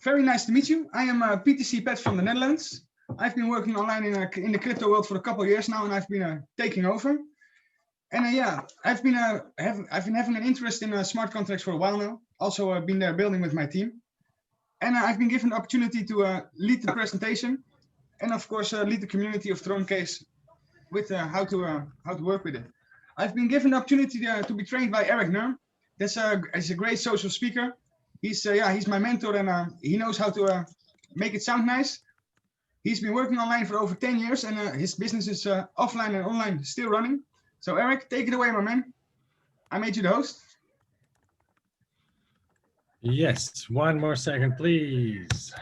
Very nice to meet you. I am PTC Pet from the Netherlands. I've been working online in the crypto world for a couple of years now, and I've been taking over. And yeah, I've been having an interest in smart contracts for a while now. Also, I've been there building with my team, and I've been given the opportunity to lead the presentation, and of course lead the community of Troncase with how to work with it. I've been given the opportunity to be trained by Eric Nurm. He's a great social speaker. He's my mentor, and he knows how to make it sound nice. He's been working online for over 10 years, and his business is offline and online still running. So Eric, take it away, my man. I made you the host. Yes, one more second, please.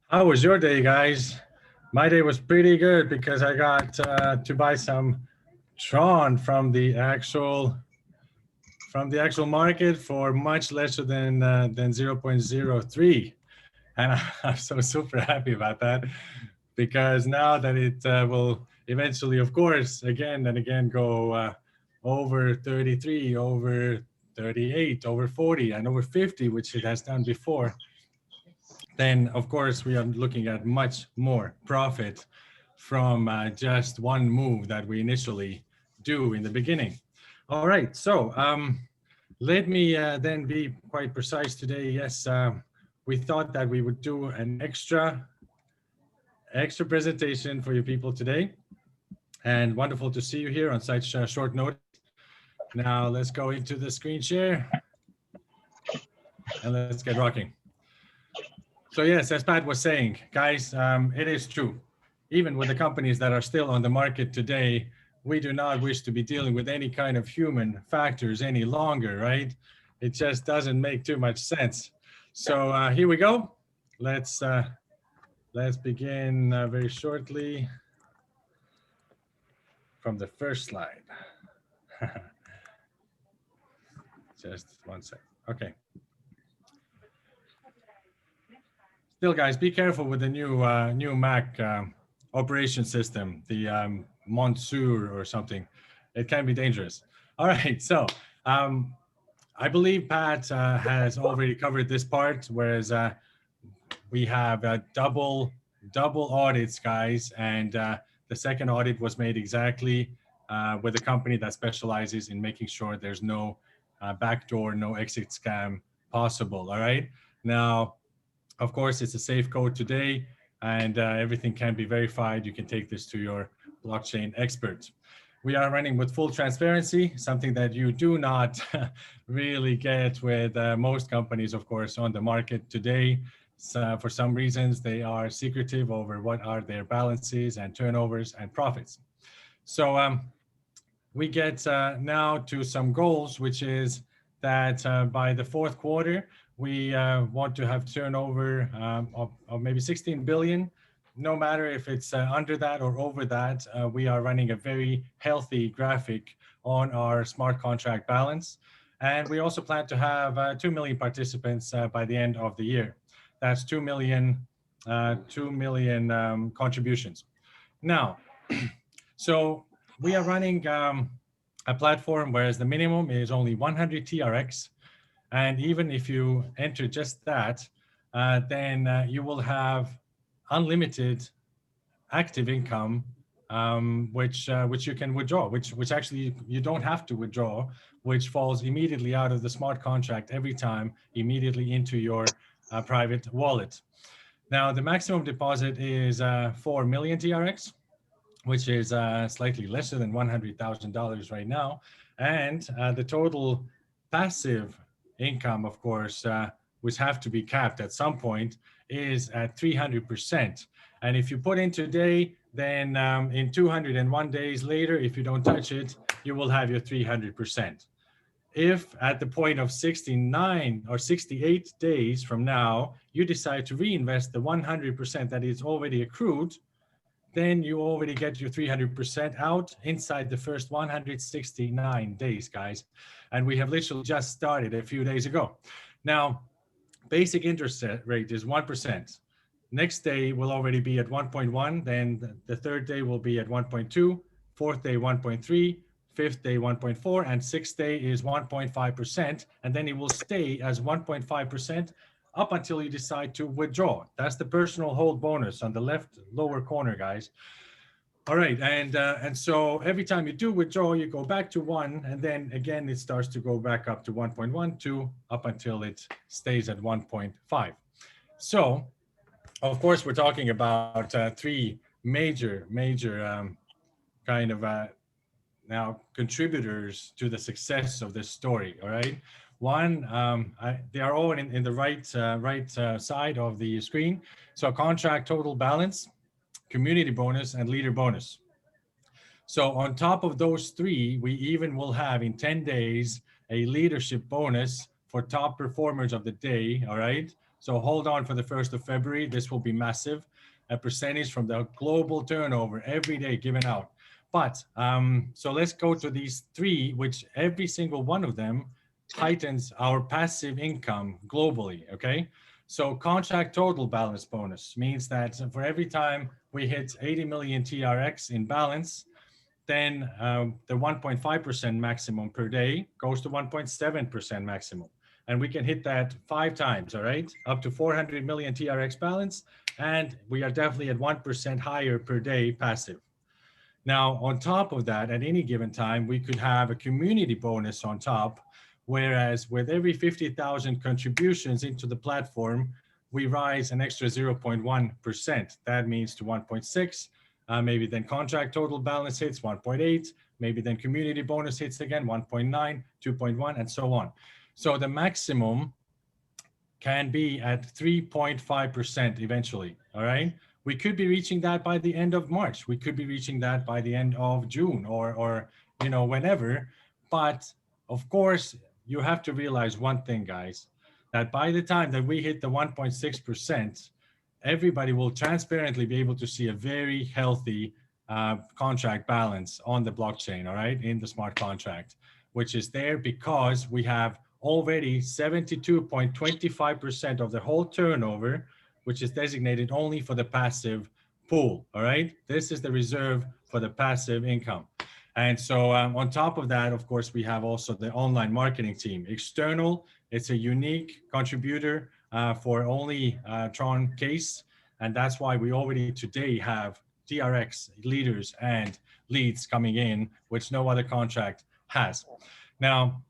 How was your day, guys? My day was pretty good because I got to buy some Tron from the actual market for much lesser than 0.03, and I'm so super happy about that, because now that it will eventually, of course, again and again go over 33, over 38, over 40, and over 50, which it has done before, then of course we are looking at much more profit from just one move that we initially do in the beginning. All right, so let me then be quite precise today. Yes, we thought that we would do an extra presentation for you people today, and wonderful to see you here on such short notice. Now let's go into the screen share and let's get rocking. So yes, as Pat was saying, guys, it is true. Even with the companies that are still on the market today, we do not wish to be dealing with any kind of human factors any longer, right? It just doesn't make too much sense. So here we go. Let's begin very shortly from the first slide. Just one sec. Okay. Still, guys, be careful with the new Mac operation system, the Monsieur or something. It can be dangerous. All right, so I believe Pat has already covered this part, whereas we have double audits, guys, and the second audit was made exactly with a company that specializes in making sure there's no backdoor, no exit scam possible. All right, now, of course, it's a safe code today, and everything can be verified. You can take this to your blockchain expert. We are running with full transparency, something that you do not really get with most companies, of course, on the market today. So for some reasons, they are secretive over what are their balances and turnovers and profits. So we get now to some goals, which is that by the fourth quarter, we want to have turnover of maybe 16 billion. No matter if it's under that or over that, we are running a very healthy graphic on our smart contract balance. And we also plan to have 2 million participants by the end of the year. That's 2 million contributions. Now, so we are running a platform, whereas the minimum is only 100 TRX. And even if you enter just that, then you will have unlimited active income, which you can withdraw, which actually you don't have to withdraw, which falls immediately out of the smart contract every time, immediately into your private wallet. Now, the maximum deposit is 4 million TRX, which is slightly lesser than $100,000 right now. And the total passive income, of course, which have to be capped at some point, is at 300%. And if you put in today, then in 201 days later, if you don't touch it, you will have your 300%. If at the point of 69 or 68 days from now, you decide to reinvest the 100% that is already accrued, then you already get your 300% out inside the first 169 days, guys. And we have literally just started a few days ago. Now, basic interest rate is 1%. Next day will already be at 1.1. Then the third day will be at 1.2, fourth day 1.3, fifth day 1.4, and sixth day is 1.5%, and then it will stay as 1.5% up until you decide to withdraw. That's the personal hold bonus on the left lower corner, guys. All right, and so every time you do withdraw, you go back to 1, and then again it starts to go back up to 1.12 up until it stays at 1.5. So, of course, we're talking about three major kind of now contributors to the success of this story. All right, one, they are all in the right side of the screen. So contract total balance, community bonus, and leader bonus. So on top of those three, we even will have in 10 days a leadership bonus for top performers of the day. All right, so hold on for the 1st of February. This will be massive. A percentage from the global turnover every day given out. But so let's go to these three, which every single one of them heightens our passive income globally. Okay, so contract total balance bonus means that for every time we hit 80 million TRX in balance, then the 1.5% maximum per day goes to 1.7% maximum. And we can hit that 5 times, all right, up to 400 million TRX balance. And we are definitely at 1% higher per day passive. Now, on top of that, at any given time, we could have a community bonus on top, whereas with every 50,000 contributions into the platform, we rise an extra 0.1%. That means to 1.6. Maybe then contract total balance hits 1.8. Maybe then community bonus hits again 1.9, 2.1, and so on. So the maximum can be at 3.5% eventually. All right. We could be reaching that by the end of March. We could be reaching that by the end of June or you know, whenever. But of course, you have to realize one thing, guys, that by the time that we hit the 1.6%, everybody will transparently be able to see a very healthy contract balance on the blockchain, all right, in the smart contract, which is there because we have already 72.25% of the whole turnover, which is designated only for the passive pool, all right? This is the reserve for the passive income. And so on top of that, of course, we have also the online marketing team. External, it's a unique contributor for only Troncase. And that's why we already today have TRX leaders and leads coming in, which no other contract has. Now,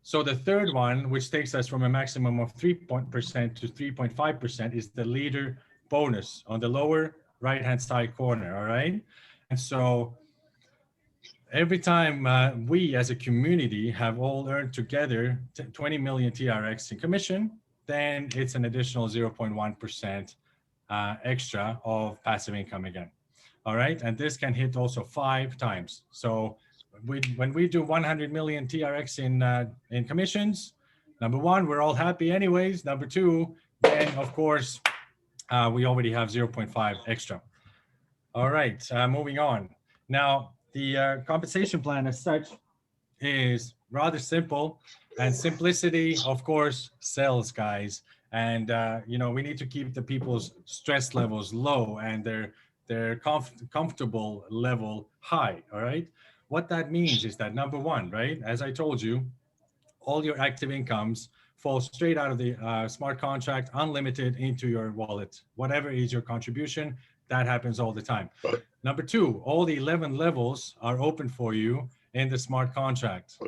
so the third one, which takes us from a maximum of 3% to 3.5%, is the leader bonus on the lower right-hand side corner, all right? And so every time we as a community have all earned together 20 million TRX in commission, then it's an additional 0.1% extra of passive income again. All right, and this can hit also 5 times. So when we do 100 million TRX in commissions, number one, we're all happy anyways. Number two, then of course, we already have 0.5 extra. All right, moving on. Now, the compensation plan as such is rather simple, and simplicity, of course, sells, guys. And you know, we need to keep the people's stress levels low and their comfortable level high. All right. What that means is that number one, right, as I told you, all your active incomes fall straight out of the smart contract, unlimited into your wallet. Whatever is your contribution, that happens all the time. Number two, all the 11 levels are open for you in the smart contract.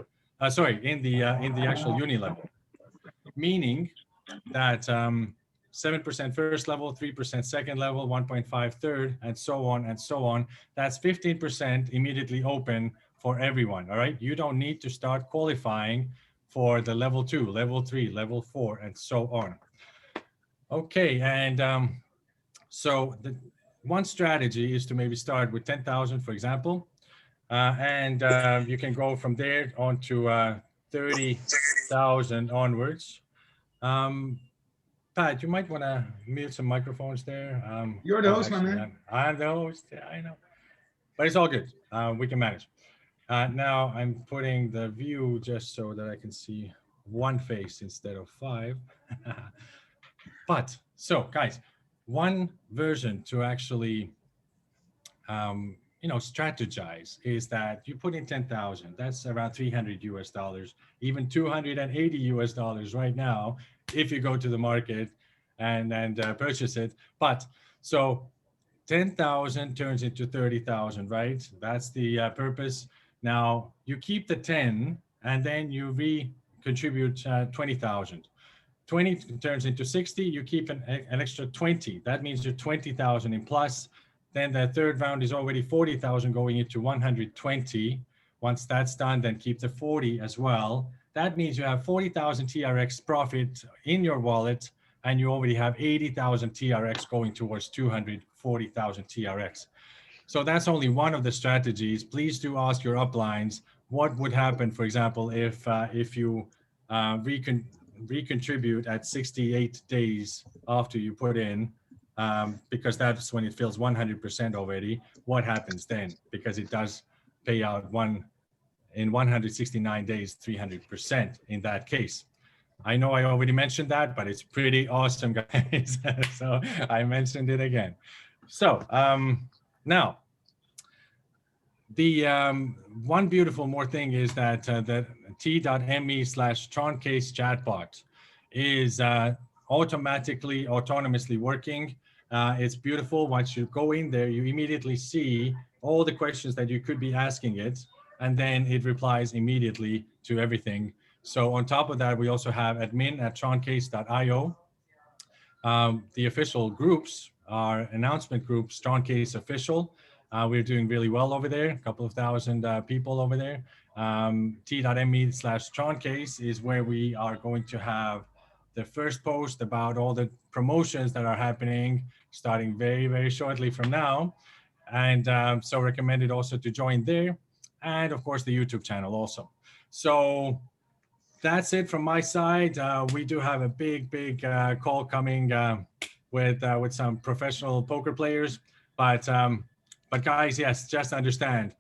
In the actual uni level, meaning that 7% first level, 3% second level, 1.5 third, and so on and so on. That's 15% immediately open for everyone. All right, you don't need to start qualifying for the level 2, level 3, level 4, and so on. Okay, and so the one strategy is to maybe start with 10,000, for example, and you can go from there on to 30,000 onwards. Pat, you might want to mute some microphones there. You're the host, my man. I'm the host, yeah, I know. But it's all good. We can manage. Now I'm putting the view just so that I can see one face instead of 5. But so guys, one version to actually strategize is that you put in 10,000. That's around $300 US, even $280 right now if you go to the market and purchase it. But so 10,000 turns into 30,000, right? That's the purpose. Now you keep the 10 and then you contribute 20,000. 20 turns into 60, you keep an extra 20. That means you're 20,000 in plus. Then the third round is already 40,000 going into 120. Once that's done, then keep the 40 as well. That means you have 40,000 TRX profit in your wallet, and you already have 80,000 TRX going towards 240,000 TRX. So that's only one of the strategies. Please do ask your uplines what would happen, for example, if you recontribute at 68 days after you put in, because that's when it fills 100% already. What happens then? Because it does pay out in 169 days, 300% in that case. I know I already mentioned that, but it's pretty awesome, guys. So I mentioned it again. So now, the one beautiful more thing is that the t.me/Troncase chatbot is autonomously working. It's beautiful. Once you go in there, you immediately see all the questions that you could be asking it, and then it replies immediately to everything. So on top of that, we also have admin@troncase.io. The official groups are announcement groups, Troncase Official. We're doing really well over there, a couple of thousand people over there. t.me/Troncase is where we are going to have the first post about all the promotions that are happening starting very, very shortly from now. And so recommended also to join there. And of course, the YouTube channel also. So that's it from my side. We do have a big call coming with some professional poker players. But guys, yes, just understand,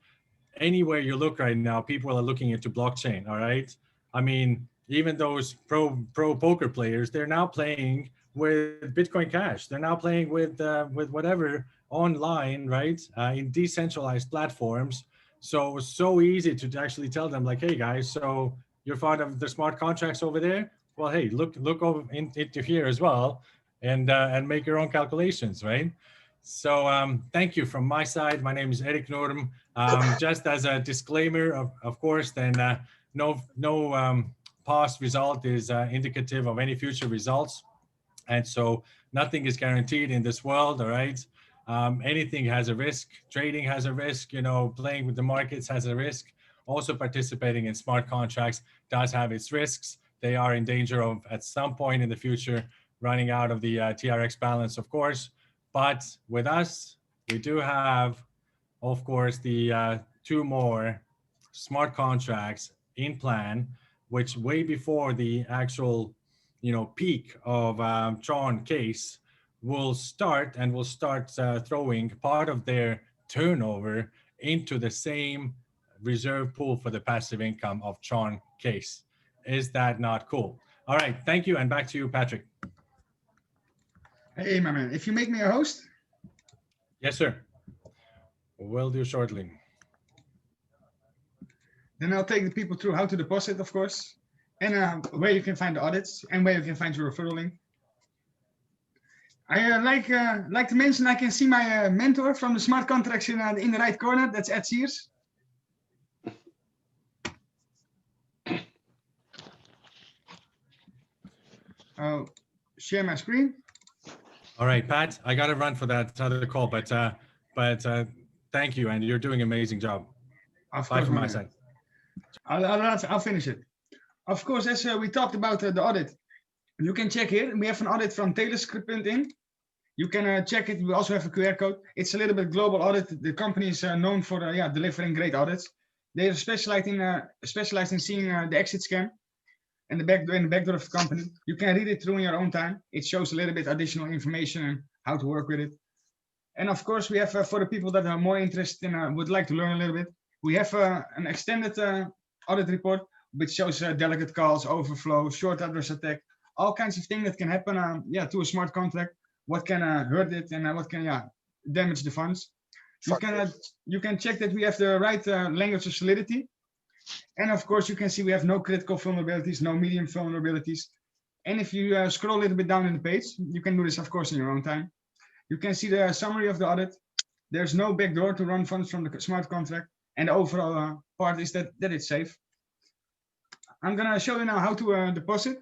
anywhere you look right now, people are looking into blockchain, all right? I mean, even those pro poker players, they're now playing with Bitcoin Cash. They're now playing with whatever online, right? In decentralized platforms. So it's so easy to actually tell them like, hey guys, so you're part of the smart contracts over there? Well, hey, look over into here as well, and make your own calculations, right? So thank you from my side. My name is Erik Norm. Just as a disclaimer, of course, then no past result is indicative of any future results. And so nothing is guaranteed in this world, all right? Anything has a risk. Trading has a risk, playing with the markets has a risk. Also participating in smart contracts does have its risks. They are in danger of, at some point in the future, running out of the TRX balance, of course. But with us, we do have, of course, the 2 more smart contracts in plan, which way before the actual, peak of Troncase will start throwing part of their turnover into the same reserve pool for the passive income of Troncase. Is that not cool? All right, thank you, and back to you, Patrick. Hey, my man, if you make me a host? Yes, sir. Will do shortly. Then I'll take the people through how to deposit, of course, and where you can find the audits and where you can find your referral link. I like to mention I can see my mentor from the smart contracts in the right corner. That's Ed Sears. I'll share my screen. All right, Pat, I got to run for that other call, but thank you, and you're doing an amazing job. Bye from my side. I'll finish it. Of course, as we talked about the audit, you can check here. We have an audit from Telescript.in. You can check it. We also have a QR code. It's a little bit global audit. The company is known for delivering great audits. They are specialized in seeing the exit scan and the backdoor of the company. You can read it through in your own time. It shows a little bit additional information and how to work with it. And of course, we have for the people that are more interested in would like to learn a little bit, we have an extended audit report which shows delegate calls, overflow, short address attack, all kinds of things that can happen to a smart contract. What can hurt it and what can damage the funds. You can check that we have the right language of solidity. And of course, you can see we have no critical vulnerabilities, no medium vulnerabilities. And if you scroll a little bit down in the page, you can do this, of course, in your own time. You can see the summary of the audit. There's no backdoor to run funds from the smart contract. And the overall part is that it's safe. I'm going to show you now how to deposit.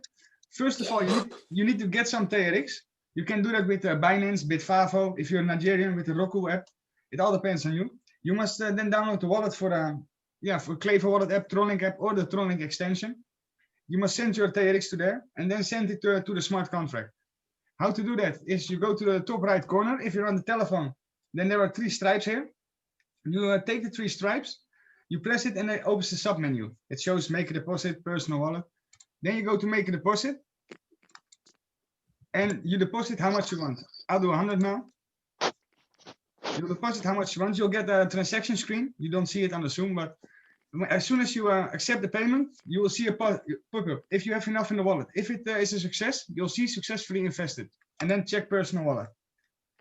First of all, you need to get some TRX. You can do that with Binance, Bitfavo. If you're Nigerian, with the Roku app. It all depends on you. You must then download the wallet for Clever Wallet app, Tronlink app, or the Tronlink extension. You must send your TRX to there and then send it to the smart contract. How to do that is you go to the top right corner. If you're on the telephone, then there are 3 stripes here. You take the 3 stripes, you press it, and it opens the sub menu. It shows make a deposit, personal wallet. Then you go to make a deposit, and you deposit how much you want. I'll do 100 now. You deposit how much you want. You'll get a transaction screen. You don't see it on the Zoom, but as soon as you accept the payment, you will see a pop-up if you have enough in the wallet. If it is a success, you'll see successfully invested, and then check personal wallet.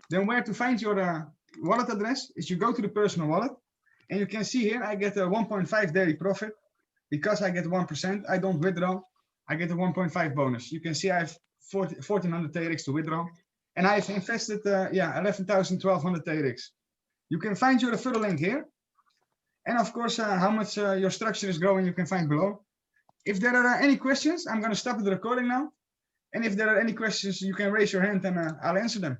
Then where to find your wallet address is you go to the personal wallet, and you can see here I get a 1.5 daily profit because I get 1%. I don't withdraw. I get a 1.5 bonus. You can see I have 1,400 TRX to withdraw, and I've invested 11,1200 TRX. You can find your referral link here, and of course how much your structure is growing you can find below. If there are any questions, I'm going to stop the recording now, and if there are any questions, you can raise your hand and I'll answer them.